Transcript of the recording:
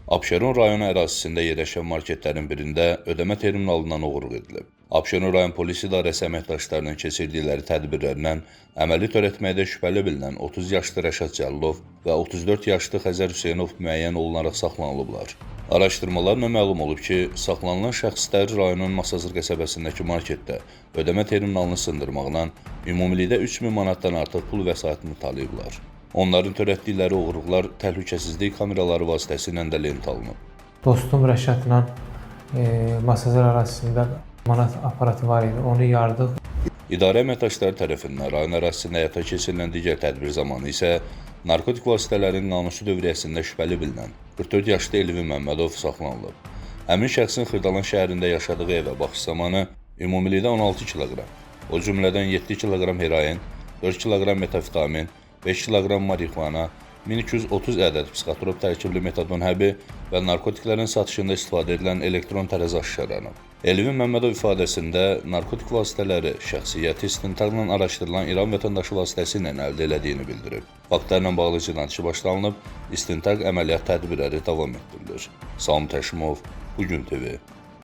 Abşeron rayonu ərazisində yerləşən marketlərin birində ödəmə terminalından oğurluq edilib. Abşeron rayon polis idarəsi əməkdaşlarının keçirdikləri tədbirlərdən əməli törətməkdə şübhəli bilinən 30 yaşlı Rəşad Cəllov və 34 yaşlı Xəzər Hüseynov müəyyən olunaraq saxlanılıblar. Araşdırmalarla məlum olub ki, saxlanılan şəxslər rayonun Masazır qəsəbəsindəki marketdə ödəmə terminalını sındırmaqla ümumilikdə 3000 manatdan artıq pul vəsaitini talayıblar. Onların törətdikləri oğurluqlar təhlükəsizlik kameraları vasitəsilə də lent alınıb. Dostum Rəşadla Masazır ərazisində manat aparatı var idi, onu yardıq. İdarə əməkdaşları tərəfindən rayon ərazisində həyata keçirilən digər tədbir zamanı isə narkotik vasitələrin qanunsuz dövriyyəsində şübhəli bilinən 44 yaşlı Elvin Məmmədov saxlanılıb. Həmin şəxsin Xırdalan şəhərində yaşadığı evə baxış zamanı ümumilikdə 16 kiloqram, o cümlədən 7 kiloqram heroin, 4 kiloqram metafetamin, 5 kiloqram marixuana, 1230 ədəd psixotrop tərkibli metadon həbi və narkotiklərin satışında istifadə edilən elektron tərəzi aşkarlanıb. Elvin Məmmədov ifadəsində narkotik vasitələri şəxsiyyəti istintaqla araşdırılan İran vətəndaşı vasitəsilə əldə elədiyini bildirib. Faktlarla bağlı cinayət işi başlanılıb, istintaq əməliyyat tədbirləri davam etdirilir. Salam Təşimov, Bugün TV.